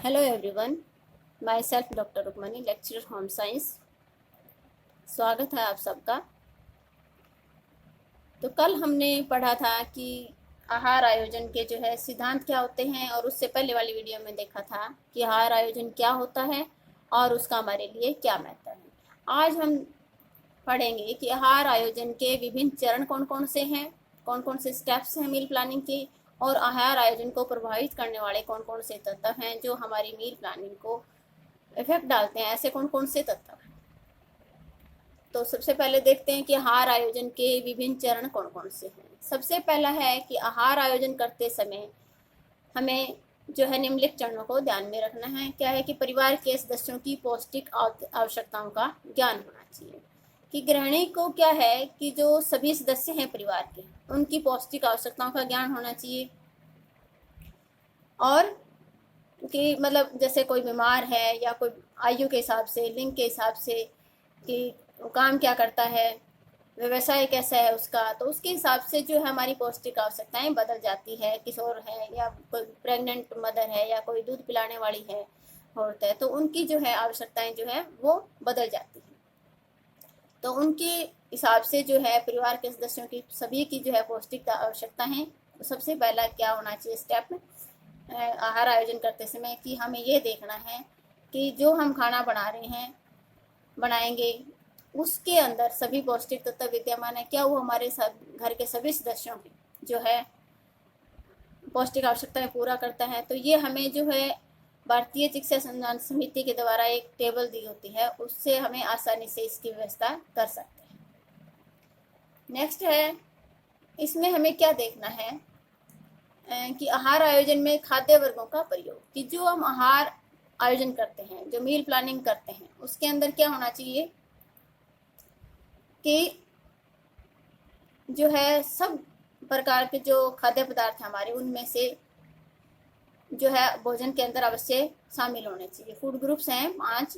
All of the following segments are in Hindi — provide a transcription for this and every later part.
Hello everyone, myself doctor Rukmani, lecturer home science. स्वागत है आप सबका। तो कल हमने पढ़ा था कि आहार आयोजन के जो है सिद्धांत क्या होते हैं, और उससे पहले वाली वीडियो में देखा था कि आहार आयोजन क्या होता है और उसका हमारे लिए क्या महत्व है। आज हम पढ़ेंगे कि आहार आयोजन के विभिन्न चरण कौन कौन से हैं, कौन कौन से स्टेप्स हैं मील प्लानिंग के, और आहार आयोजन को प्रभावित करने वाले कौन कौन से तत्व हैं जो हमारी मील प्लानिंग को इफेक्ट डालते हैं। ऐसे कौन कौन से तत्व हैं। तो सबसे पहले देखते हैं कि आहार आयोजन के विभिन्न चरण कौन कौन से हैं। सबसे पहला है कि आहार आयोजन करते समय हमें जो है निम्नलिखित चरणों को ध्यान में रखना है। क्या है कि परिवार के सदस्यों की पौष्टिक आवश्यकताओं का ज्ञान होना चाहिए। कि गृहिणी को क्या है कि जो सभी सदस्य हैं परिवार के, उनकी पौष्टिक आवश्यकताओं का ज्ञान होना चाहिए। और कि मतलब जैसे कोई बीमार है या कोई आयु के हिसाब से, लिंग के हिसाब से, कि काम क्या करता है, व्यवसाय कैसा है उसका, तो उसके हिसाब से जो है हमारी पौष्टिक आवश्यकताएं बदल जाती है। किशोर है या कोई प्रेग्नेंट मदर है या कोई दूध पिलाने वाली है औरत है, तो उनकी जो है आवश्यकताएं जो है वो बदल जाती है। तो उनके हिसाब से जो है परिवार के सदस्यों की सभी की जो है पौष्टिक आवश्यकता है। तो सबसे पहला क्या होना चाहिए स्टेप आहार आयोजन करते समय कि हमें ये देखना है कि जो हम खाना बना रहे हैं, बनाएंगे, उसके अंदर सभी पौष्टिक तत्व विद्यमान है। क्या वो हमारे घर के सभी सदस्यों की जो है पौष्टिक आवश्यकताएं पूरा करता है। तो ये हमें जो है भारतीय चिकित्सा संधान समिति के द्वारा एक टेबल दी होती है, उससे हमें आसानी से इसकी व्यवस्था कर सकते हैं। नेक्स्ट है, इसमें हमें क्या देखना है कि आहार आयोजन में खाद्य वर्गों का प्रयोग। कि जो हम आहार आयोजन करते हैं, जो मील प्लानिंग करते हैं, उसके अंदर क्या होना चाहिए कि जो है सब प्रकार के जो खाद्य पदार्थ हैं हमारे, उनमें से जो है भोजन के अंदर अवश्य शामिल होने चाहिए। फूड ग्रुप्स हैं 5,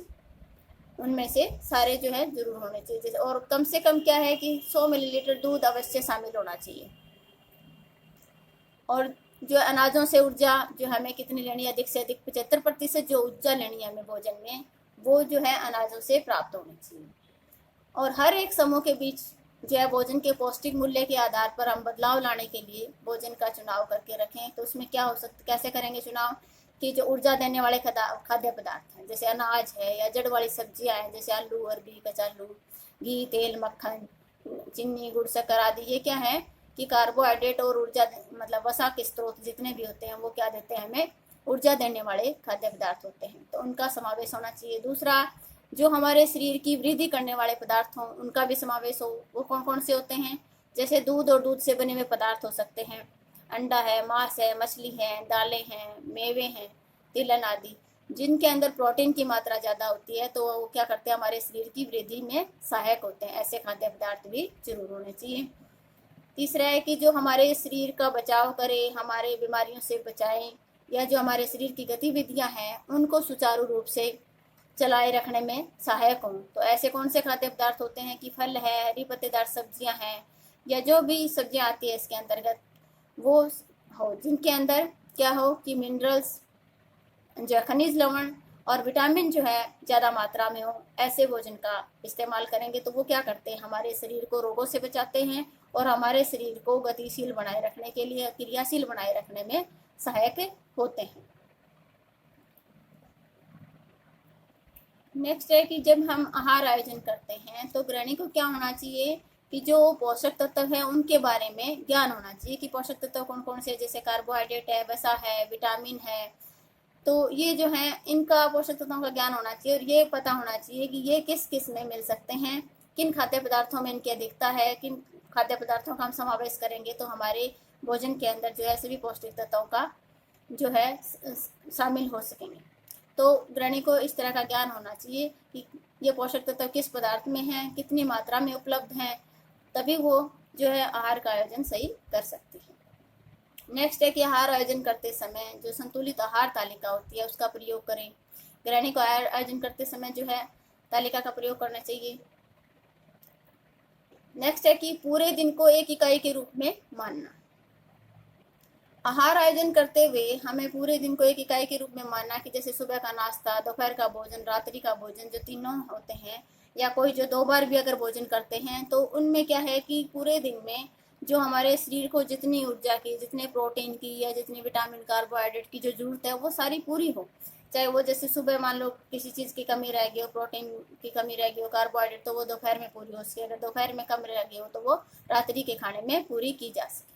उनमें से सारे जो है जरूर होने चाहिए। जैसे और कम से कम क्या है कि 100 मिलीलीटर दूध अवश्य शामिल होना चाहिए। और जो अनाजों से ऊर्जा जो हमें कितनी लेनी है, अधिक से अधिक 75% जो ऊर्जा लेनी है हमें भोजन में, वो जो है अनाजों से प्राप्त होनी चाहिए। और हर एक समूह के बीच जो है भोजन के पौष्टिक मूल्य के आधार पर हम बदलाव लाने के लिए भोजन का चुनाव करके रखें। तो उसमें क्या हो सकता, कैसे करेंगे चुनाव कि जो ऊर्जा देने वाले खाद्य पदार्थ हैं, जैसे अनाज है या जड़ वाली सब्जियां हैं, जैसे आलू, अरबी, कचालू, घी, तेल, मक्खन, चीनी, गुड़, शक्कर आदि, ये क्या है कि कार्बोहाइड्रेट और ऊर्जा मतलब वसा के स्रोत जितने भी होते हैं वो क्या देते हैं हमें, ऊर्जा देने वाले खाद्य पदार्थ होते हैं, तो उनका समावेश होना चाहिए। दूसरा, जो हमारे शरीर की वृद्धि करने वाले पदार्थ हों उनका भी समावेश हो। वो कौन कौन से होते हैं, जैसे दूध और दूध से बने हुए पदार्थ हो सकते हैं, अंडा है, मांस है, मछली है, दालें हैं, मेवे हैं, तिलहन आदि, जिनके अंदर प्रोटीन की मात्रा ज़्यादा होती है, तो वो क्या करते हैं हमारे शरीर की वृद्धि में सहायक होते हैं। ऐसे खाद्य पदार्थ भी जरूर होने चाहिए। तीसरा है कि जो हमारे शरीर का बचाव करे, हमारे बीमारियों से बचाएं, या जो हमारे शरीर की गतिविधियां हैं उनको सुचारू रूप से चलाए रखने में सहायक हों। तो ऐसे कौन से खाद्य पदार्थ होते हैं कि फल है, हरी पत्तेदार सब्जियां हैं, या जो भी सब्जियां आती है इसके अंतर्गत, वो हो जिनके अंदर क्या हो कि मिनरल्स, जो खनिज लवण और विटामिन जो है ज़्यादा मात्रा में हो। ऐसे भोजन का इस्तेमाल करेंगे तो वो क्या करते हैं, हमारे शरीर को रोगों से बचाते हैं और हमारे शरीर को गतिशील बनाए रखने के लिए, क्रियाशील बनाए रखने में सहायक होते हैं। नेक्स्ट है कि जब हम आहार आयोजन करते हैं तो गृहिणी को क्या होना चाहिए कि जो पोषक तत्व है उनके बारे में ज्ञान होना चाहिए। कि पोषक तत्व कौन कौन से, जैसे कार्बोहाइड्रेट है, वसा है, विटामिन है, तो ये जो है इनका पोषक तत्वों का ज्ञान होना चाहिए। और ये पता होना चाहिए कि ये किस किस में मिल सकते हैं, किन खाद्य पदार्थों में इनकी अधिकता है, किन खाद्य पदार्थों का हम समावेश करेंगे तो हमारे भोजन के अंदर जो है सभी पौष्टिक तत्वों का जो है शामिल हो सकेंगे। तो गृहिणी को इस तरह का ज्ञान होना चाहिए कि ये पोषक तत्व किस पदार्थ में हैं, कितनी मात्रा में उपलब्ध हैं, तभी वो जो है आहार का आयोजन सही कर सकती है। नेक्स्ट है कि आहार आयोजन करते समय जो संतुलित आहार तालिका होती है उसका प्रयोग करें। गृहिणी को आहार आयोजन करते समय जो है तालिका का प्रयोग करना चाहिए। नेक्स्ट है कि पूरे दिन को एक इकाई के रूप में मानना। आहार आयोजन करते हुए हमें पूरे दिन को एक इकाई के रूप में मानना कि जैसे सुबह का नाश्ता, दोपहर का भोजन, रात्रि का भोजन, जो तीनों होते हैं, या कोई जो 2 बार भी अगर भोजन करते हैं, तो उनमें क्या है कि पूरे दिन में जो हमारे शरीर को जितनी ऊर्जा की, जितने प्रोटीन की या जितनी विटामिन कार्बोहाइड्रेट की जो जरूरत है वो सारी पूरी हो। चाहे वो जैसे सुबह मान लो किसी चीज़ की कमी रह गई हो, प्रोटीन की कमी रह गई हो, कार्बोहाइड्रेट, तो वो दोपहर में पूरी हो सके। अगर दोपहर में कम रह गई हो तो वो रात्रि के खाने में पूरी की जा सके।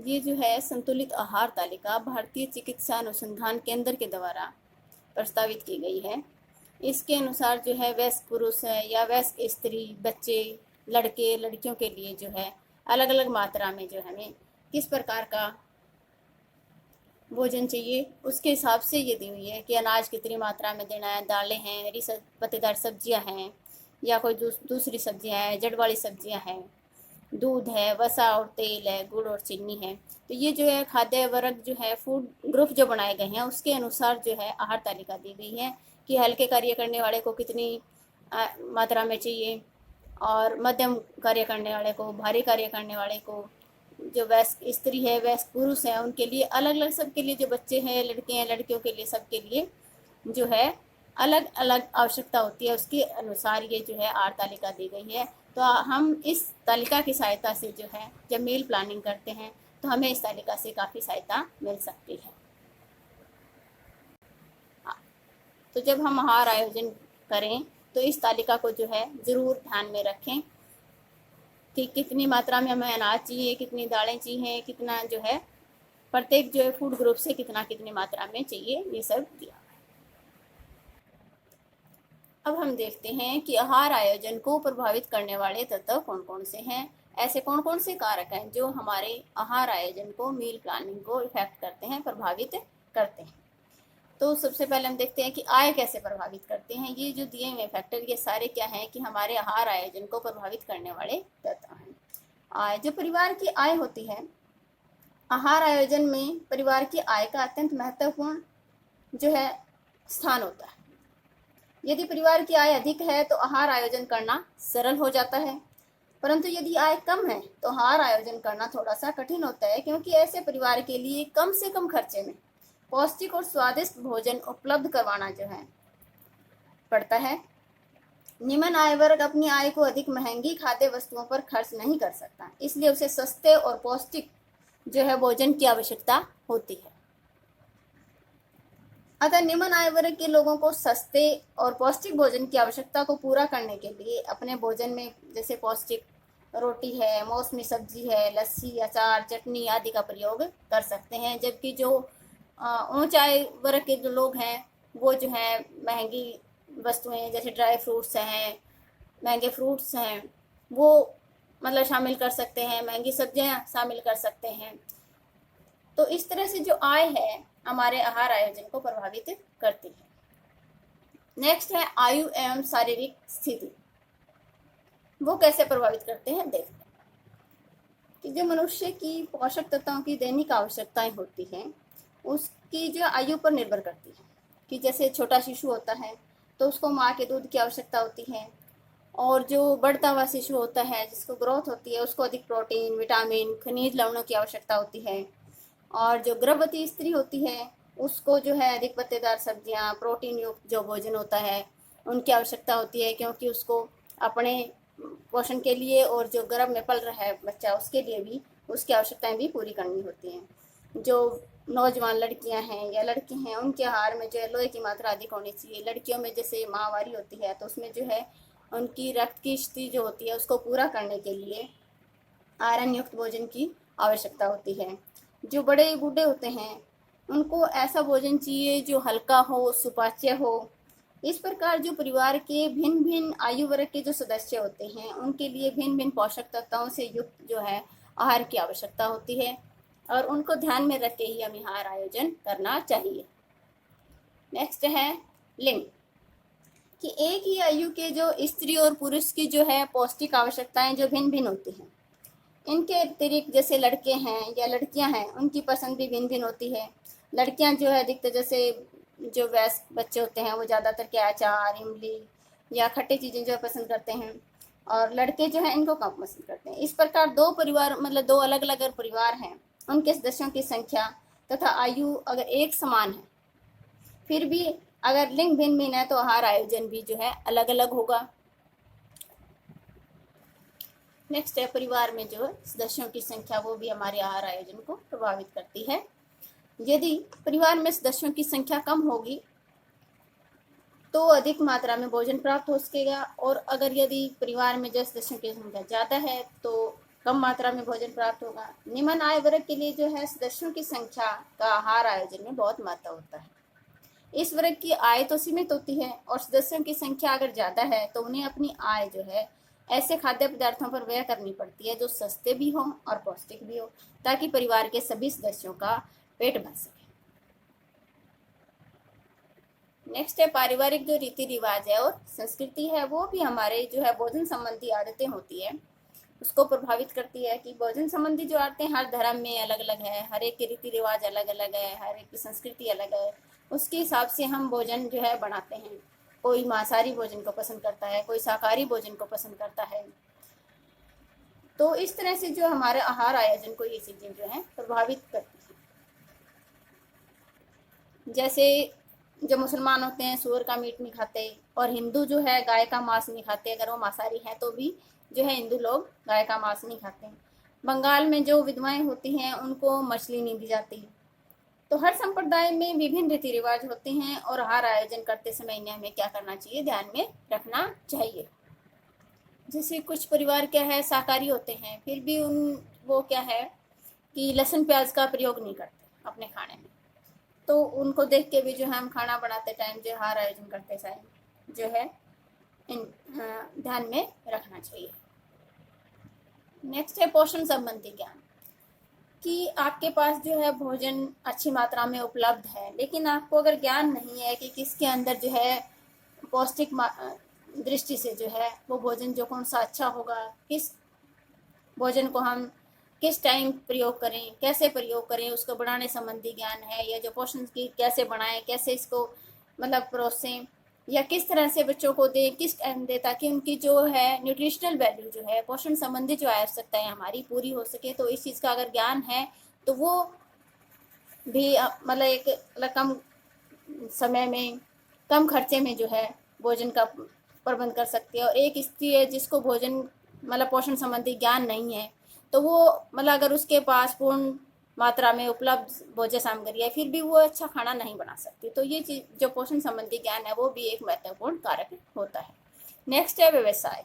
ये जो है संतुलित आहार तालिका भारतीय चिकित्सा अनुसंधान केंद्र के द्वारा प्रस्तावित की गई है। इसके अनुसार जो है वयस्क पुरुष है या वयस्क स्त्री, बच्चे, लड़के, लड़कियों के लिए जो है अलग अलग मात्रा में जो हमें किस प्रकार का भोजन चाहिए उसके हिसाब से ये दी हुई है कि अनाज कितनी मात्रा में देना है, दालें हैं, हरी पत्तेदार सब्जियां हैं या कोई दूसरी सब्जियां हैं, जड़ वाली सब्जियां हैं, दूध है, वसा और तेल है, गुड़ और चीनी है। तो ये जो है खाद्य वर्ग जो है, फूड ग्रुप जो बनाए गए हैं उसके अनुसार जो है आहार तालिका दी गई है कि हल्के कार्य करने वाले को कितनी मात्रा में चाहिए, और मध्यम कार्य करने वाले को, भारी कार्य करने वाले को, जो वयस्क स्त्री है, वयस्क पुरुष है, उनके लिए अलग अलग, सबके लिए, जो बच्चे हैं, लड़के हैं, लड़कियों के लिए, सबके लिए जो है अलग अलग आवश्यकता होती है, उसके अनुसार ये जो है आहार तालिका दी गई है। तो हम इस तालिका की सहायता से जो है जब मील प्लानिंग करते हैं तो हमें इस तालिका से काफ़ी सहायता मिल सकती है। तो जब हम आहार आयोजन करें तो इस तालिका को जो है ज़रूर ध्यान में रखें कि कितनी मात्रा में हमें अनाज चाहिए, कितनी दालें चाहिए, कितना जो है प्रत्येक जो है फूड ग्रुप से कितना कितनी मात्रा में चाहिए, ये सब दिया। अब हम देखते हैं कि आहार आयोजन को प्रभावित करने वाले तत्व कौन कौन से हैं। ऐसे कौन कौन से कारक हैं जो हमारे आहार आयोजन को, मील प्लानिंग को इफेक्ट करते हैं, प्रभावित करते हैं। तो सबसे पहले हम देखते हैं कि आय कैसे प्रभावित करते हैं। ये जो दिए हुए फैक्टर, ये सारे क्या हैं कि हमारे आहार आयोजन को प्रभावित करने वाले तत्व हैं। आय, जो परिवार की आय होती है, आहार आयोजन में परिवार की आय का अत्यंत महत्वपूर्ण जो है स्थान होता है। यदि परिवार की आय अधिक है तो आहार आयोजन करना सरल हो जाता है, परंतु यदि आय कम है तो आहार आयोजन करना थोड़ा सा कठिन होता है, क्योंकि ऐसे परिवार के लिए कम से कम खर्चे में पौष्टिक और स्वादिष्ट भोजन उपलब्ध करवाना जो है पड़ता है। निम्न आय वर्ग अपनी आय को अधिक महंगी खाद्य वस्तुओं पर खर्च नहीं कर सकता, इसलिए उसे सस्ते और पौष्टिक जो है भोजन की आवश्यकता होती है। अतः निम्न आय वर्ग के लोगों को सस्ते और पौष्टिक भोजन की आवश्यकता को पूरा करने के लिए अपने भोजन में जैसे पौष्टिक रोटी है, मौसमी सब्जी है, लस्सी, अचार, चटनी आदि का प्रयोग कर सकते हैं। जबकि जो उच्च आय वर्ग के जो लोग हैं वो जो है महंगी वस्तुएं जैसे ड्राई फ्रूट्स हैं, महंगे फ्रूट्स हैं, वो मतलब शामिल कर सकते हैं, महंगी सब्जियां शामिल कर सकते हैं। तो इस तरह से जो आय है हमारे आहार आयोजन को प्रभावित करती है। नेक्स्ट है आयु एवं शारीरिक स्थिति। वो कैसे प्रभावित करते हैं देखते हैं कि जो मनुष्य की पोषक तत्वों की दैनिक आवश्यकताएं होती हैं उसकी जो आयु पर निर्भर करती है। कि जैसे छोटा शिशु होता है तो उसको माँ के दूध की आवश्यकता होती है, और जो बढ़ता हुआ शिशु होता है जिसको ग्रोथ होती है उसको अधिक प्रोटीन, विटामिन, खनिज लवणों की आवश्यकता होती है। और जो गर्भवती स्त्री होती है उसको जो है अधिक पत्तेदार सब्जियां, प्रोटीन युक्त जो भोजन होता है उनकी आवश्यकता होती है, क्योंकि उसको अपने पोषण के लिए और जो गर्भ में पल रहा है बच्चा उसके लिए भी उसकी आवश्यकताएं भी पूरी करनी होती हैं। जो नौजवान लड़कियां हैं या लड़के हैं उनके आहार में जो है लोहे की मात्रा अधिक होनी चाहिए। लड़कियों में जैसे माहवारी होती है तो उसमें जो है उनकी रक्त की स्थिति जो होती है उसको पूरा करने के लिए आयरन युक्त भोजन की आवश्यकता होती है। जो बड़े बूढ़े होते हैं उनको ऐसा भोजन चाहिए जो हल्का हो, सुपाच्य हो। इस प्रकार जो परिवार के भिन्न भिन्न आयु वर्ग के जो सदस्य होते हैं उनके लिए भिन्न भिन्न पोषक तत्वों से युक्त जो है आहार की आवश्यकता होती है, और उनको ध्यान में रख के ही हमें आहार आयोजन करना चाहिए। नेक्स्ट है लिंग, कि एक ही आयु के जो स्त्री और पुरुष की जो है पौष्टिक आवश्यकताएं जो भिन्न भिन्न होती हैं। इनके अतिरिक्त जैसे लड़के हैं या लड़कियां हैं उनकी पसंद भी भिन्न भिन्न होती है। लड़कियां जो है अधिकतर जैसे जो वयस्क बच्चे होते हैं वो ज़्यादातर क्या अचार, इमली या खट्टी चीज़ें जो है पसंद करते हैं। और लड़के जो हैं इनको कम पसंद करते हैं। इस प्रकार दो परिवार मतलब दो अलग अलग अगर परिवार हैं, उनके सदस्यों की संख्या तथा आयु अगर एक समान है, फिर भी अगर लिंग भिन्न भिन्न है तो आहार आयोजन भी जो है अलग अलग होगा। नेक्स्ट है परिवार में जो सदस्यों की संख्या वो भी हमारे आहार आयोजन को प्रभावित करती है। यदि परिवार में सदस्यों की संख्या कम होगी तो अधिक मात्रा में भोजन प्राप्त हो सकेगा, और अगर यदि परिवार में जो सदस्यों की संख्या ज़्यादा है तो कम मात्रा में भोजन प्राप्त होगा। निम्न आय वर्ग के लिए जो है सदस्यों की संख्या का आहार आयोजन में बहुत महत्व होता है। इस वर्ग की आय तो सीमित होती है और सदस्यों की संख्या अगर ज़्यादा है तो उन्हें अपनी आय जो है ऐसे खाद्य पदार्थों पर व्यय करनी पड़ती है जो सस्ते भी हों और पौष्टिक भी हो, ताकि परिवार के सभी सदस्यों का पेट भर सके। नेक्स्ट है पारिवारिक जो रीति रिवाज है और संस्कृति है वो भी हमारे जो है भोजन संबंधी आदतें होती है उसको प्रभावित करती है। कि भोजन संबंधी जो आदतें हर धर्म में अलग अलग है, हर एक के रीति रिवाज अलग अलग है, हर एक की संस्कृति अलग है, उसके हिसाब से हम भोजन जो है बनाते हैं। कोई मांसाहारी भोजन को पसंद करता है, कोई शाकाहारी भोजन को पसंद करता है। तो इस तरह से जो हमारे आहार आयोजन को ये चीजें जो है प्रभावित करती हैं। जैसे जो मुसलमान होते हैं सूअर का मीट नहीं खाते, और हिंदू जो है गाय का मांस नहीं खाते, अगर वो मांसाहारी हैं तो भी जो है हिंदू लोग गाय का मांस नहीं खाते। बंगाल में जो विधवाएं होती हैं उनको मछली नहीं दी जाती। तो हर संप्रदाय में विभिन्न रीति रिवाज होते हैं और आहार आयोजन करते समय इन्हें हमें क्या करना चाहिए, ध्यान में रखना चाहिए। जैसे कुछ परिवार क्या है शाकाहारी होते हैं, फिर भी वो क्या है कि लहसुन प्याज का प्रयोग नहीं करते अपने खाने में। तो उनको देख के भी जो है हम खाना बनाते टाइम जो आहार आयोजन करते टाइम जो है इन ध्यान में रखना चाहिए। नेक्स्ट है पोषण संबंधी ज्ञान। कि आपके पास जो है भोजन अच्छी मात्रा में उपलब्ध है, लेकिन आपको अगर ज्ञान नहीं है कि किसके अंदर जो है पौष्टिक दृष्टि से जो है वो भोजन जो कौन सा अच्छा होगा, किस भोजन को हम किस टाइम प्रयोग करें, कैसे प्रयोग करें, उसको बनाने संबंधी ज्ञान है, या जो पोषण की कैसे बनाएं, कैसे इसको मतलब परोसें, या किस तरह से बच्चों को दें, किस टाइम दें, ताकि उनकी जो है न्यूट्रिशनल वैल्यू जो है पोषण संबंधी जो आवश्यकताएं हमारी पूरी हो सके। तो इस चीज़ का अगर ज्ञान है तो वो भी मतलब एक कम समय में कम खर्चे में जो है भोजन का प्रबंध कर सकती है। और एक स्त्री है जिसको भोजन मतलब पोषण संबंधी ज्ञान नहीं है, तो वो मतलब अगर उसके पास पूर्ण मात्रा में उपलब्ध भोज्य सामग्री है फिर भी वो अच्छा खाना नहीं बना सकती। तो ये चीज जो पोषण संबंधी ज्ञान है वो भी एक महत्वपूर्ण कारक होता है। नेक्स्ट है व्यवसाय।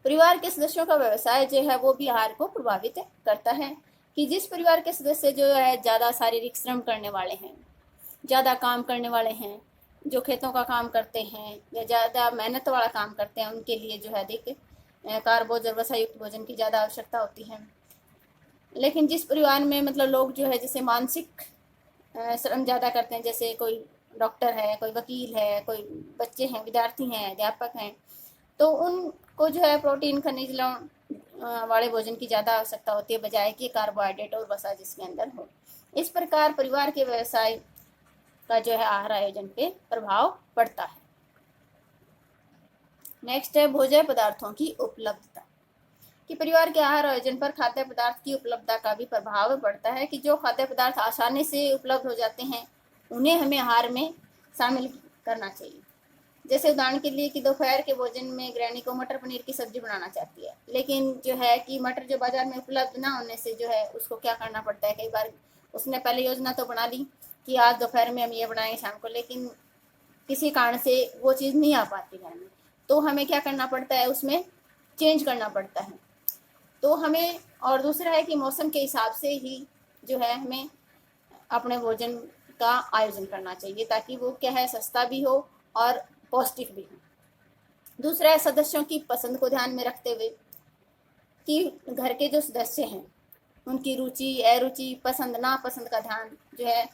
परिवार के सदस्यों का व्यवसाय जो है वो भी आहार को प्रभावित करता है। कि जिस परिवार के सदस्य जो है ज़्यादा शारीरिक श्रम करने वाले हैं, ज़्यादा काम करने वाले हैं, जो खेतों का काम करते हैं या ज़्यादा मेहनत वाला काम करते हैं, उनके लिए जो है अधिक कार्बोज और वसा युक्त भोजन की ज़्यादा आवश्यकता होती है। लेकिन जिस परिवार में मतलब लोग जो है जैसे मानसिक श्रम ज़्यादा करते हैं, जैसे कोई डॉक्टर है, कोई वकील है, कोई बच्चे हैं, विद्यार्थी हैं, अध्यापक हैं, तो उनको जो है प्रोटीन खनिज लवण वाले भोजन की ज़्यादा आवश्यकता होती है बजाय कि कार्बोहाइड्रेट और वसा जिसके अंदर हो। इस प्रकार परिवार के व्यवसाय का जो है आहार आयोजन पे प्रभाव पड़ता है। नेक्स्ट है भोज्य पदार्थों की उपलब्धता। कि परिवार के आहार आयोजन पर खाद्य पदार्थ की उपलब्धता का भी प्रभाव पड़ता है। कि जो खाद्य पदार्थ आसानी से उपलब्ध हो जाते हैं उन्हें हमें आहार में शामिल करना चाहिए। जैसे उदाहरण के लिए कि दोपहर के भोजन में गृहिणी को मटर पनीर की सब्जी बनाना चाहती है, लेकिन जो है कि मटर जो बाजार में उपलब्ध ना होने से जो है उसको क्या करना पड़ता है, कई बार उसने पहले योजना तो बना ली कि आज दोपहर में हम ये बनाएंगे शाम को, लेकिन किसी कारण से वो चीज़ नहीं आ पाती घर में, तो हमें क्या करना पड़ता है, उसमें चेंज करना पड़ता है। तो हमें और दूसरा है कि मौसम के हिसाब से ही जो है हमें अपने भोजन का आयोजन करना चाहिए, ताकि वो क्या है सस्ता भी हो और पौष्टिक भी हो। दूसरा है सदस्यों की पसंद को ध्यान में रखते हुए। कि घर के जो सदस्य हैं उनकी रुचि अरुचि पसंद नापसंद का ध्यान जो है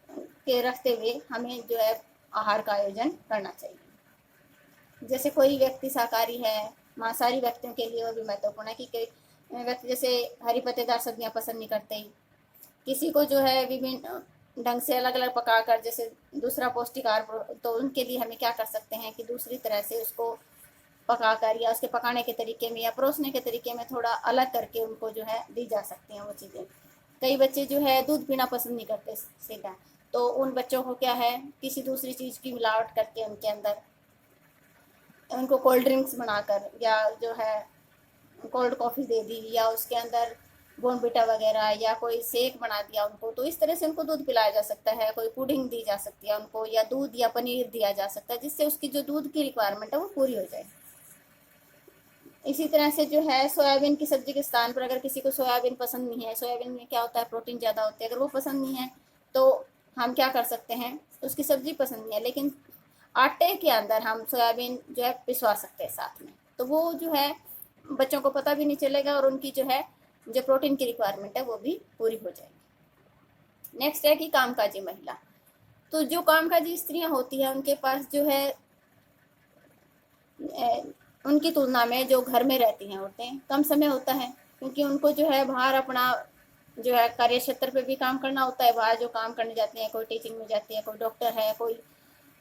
के रखते हुए हमें जो है आहार का आयोजन करना चाहिए। जैसे कोई व्यक्ति शाकाहारी है, मांसाहारी व्यक्तियों के लिए वो भी महत्वपूर्ण है कि कई व्यक्ति जैसे हरी पत्तेदार सब्जियां पसंद नहीं करते, किसी को जो है विभिन्न ढंग से अलग अलग पकाकर जैसे दूसरा पौष्टिक आहार, तो उनके लिए हमें क्या कर सकते हैं कि दूसरी तरह से उसको पकाकर या उसके पकाने के तरीके में या परोसने के तरीके में थोड़ा अलग करके उनको जो है दी जा सकती हैं वो चीज़ें। कई बच्चे जो है दूध पीना पसंद नहीं करते सीधा, तो उन बच्चों को क्या है किसी दूसरी चीज़ की मिलावट करके उनके अंदर उनको कोल्ड ड्रिंक्स बनाकर या जो है कोल्ड कॉफ़ी दे दी या उसके अंदर बोनविटा वगैरह या कोई शेक बना दिया उनको, तो इस तरह से उनको दूध पिलाया जा सकता है। कोई पुडिंग दी जा सकती है उनको, या दूध या पनीर दिया जा सकता है, जिससे उसकी जो दूध की रिक्वायरमेंट है वो पूरी हो जाए। इसी तरह से जो है सोयाबीन की सब्जी के स्थान पर अगर किसी को सोयाबीन पसंद नहीं है, सोयाबीन में क्या होता है प्रोटीन ज़्यादा होते हैं, अगर वो पसंद नहीं है तो हम क्या कर सकते हैं, उसकी सब्जी पसंद नहीं है लेकिन आटे के अंदर हम सोयाबीन जो है पिसवा सकते हैं साथ में, तो वो जो है बच्चों को पता भी नहीं चलेगा और उनकी जो है जो प्रोटीन की रिक्वायरमेंट है वो भी पूरी हो जाएगी। नेक्स्ट है कि कामकाजी महिला। तो जो कामकाजी स्त्रियां होती हैं उनके पास जो है उनकी तुलना में जो घर में रहती हैं औरतें कम समय होता है, क्योंकि उनको जो है बाहर अपना जो है कार्य क्षेत्र पे भी काम करना होता है। बाहर जो काम करने जाते हैं, कोई टीचिंग में जाती है, कोई डॉक्टर है, कोई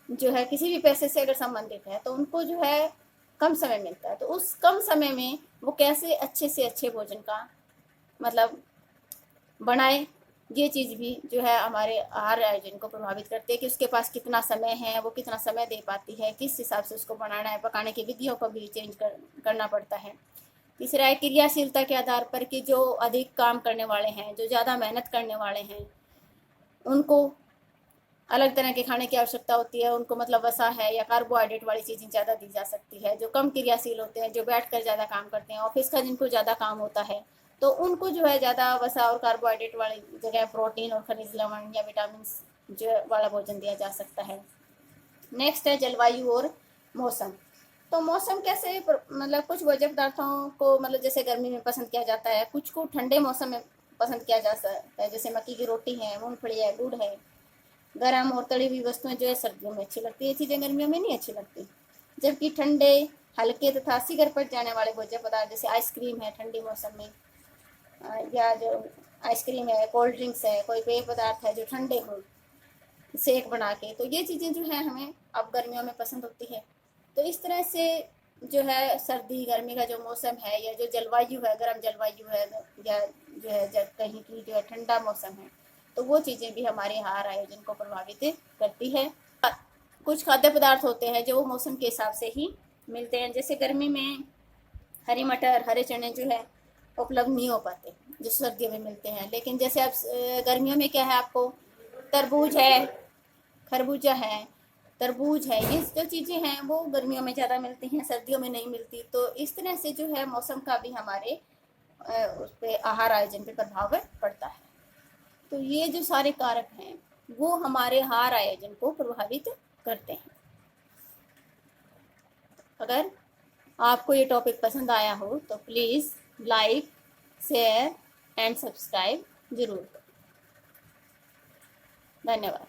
जो है किसी भी पैसे से अगर संबंधित है, तो उनको जो है कम समय मिलता है। तो उस कम समय में वो कैसे अच्छे से अच्छे भोजन का मतलब बनाए, ये चीज़ भी जो है हमारे आहार आयोजन को प्रभावित करती है कि उसके पास कितना समय है, वो कितना समय दे पाती है, किस हिसाब से उसको बनाना है, पकाने की विधियों को भी चेंज करना पड़ता है। तीसरा है क्रियाशीलता के आधार पर कि जो अधिक काम करने वाले हैं, जो ज़्यादा मेहनत करने वाले हैं, उनको अलग तरह के खाने की आवश्यकता होती है। उनको मतलब वसा है या कार्बोहाइड्रेट वाली चीज़ें ज़्यादा दी जा सकती है। जो कम क्रियाशील होते हैं, जो बैठ कर ज़्यादा काम करते हैं, ऑफिस का जिनको ज़्यादा काम होता है, तो उनको जो है ज़्यादा वसा और कार्बोहाइड्रेट वाली जगह प्रोटीन और खनिज लवण या विटामिन जो वाला भोजन दिया जा सकता है। नेक्स्ट है जलवायु और मौसम। तो मौसम कैसे मतलब कुछ भोज्य पदार्थों को मतलब जैसे गर्मी में पसंद किया जाता है, कुछ को ठंडे मौसम में पसंद किया जा सकता है, जैसे मक्की की रोटी है, मूंगफली है, गुड़ है। गरम और तली हुई वस्तुएं जो है सर्दियों में अच्छी लगती है, ये चीज़ें गर्मियों में नहीं अच्छी लगती। जबकि ठंडे, हल्के तथा शीघ्र पच जाने वाले भोज्य पदार्थ जैसे आइसक्रीम है ठंडी मौसम में, या जो आइसक्रीम है, कोल्ड ड्रिंक्स है, कोई पेय पदार्थ है जो ठंडे हो शेक बना के, तो ये चीज़ें जो है हमें अब गर्मियों में पसंद होती है। तो इस तरह से जो है सर्दी गर्मी का जो मौसम है या जो जलवायु है, गर्म जलवायु है या जो है कहीं की जो है ठंडा मौसम है, तो वो चीज़ें भी हमारे आहार आयोजन को प्रभावित करती है। कुछ खाद्य पदार्थ होते हैं जो मौसम के हिसाब से ही मिलते हैं, जैसे गर्मी में हरी मटर, हरे चने जो है उपलब्ध नहीं हो पाते जो सर्दियों में मिलते हैं। लेकिन जैसे अब गर्मियों में क्या है, आपको तरबूज है, खरबूजा है, तरबूज है, ये जो चीज़ें हैं वो गर्मियों में ज़्यादा मिलती हैं, सर्दियों में नहीं मिलती। तो इस तरह से जो है मौसम का भी हमारे उस पर आहार आयोजन पे प्रभाव पड़ता है। तो ये जो सारे कारक हैं वो हमारे आहार आयोजन को प्रभावित करते हैं। अगर आपको ये टॉपिक पसंद आया हो तो please like, share and subscribe ज़रूर करें। धन्यवाद।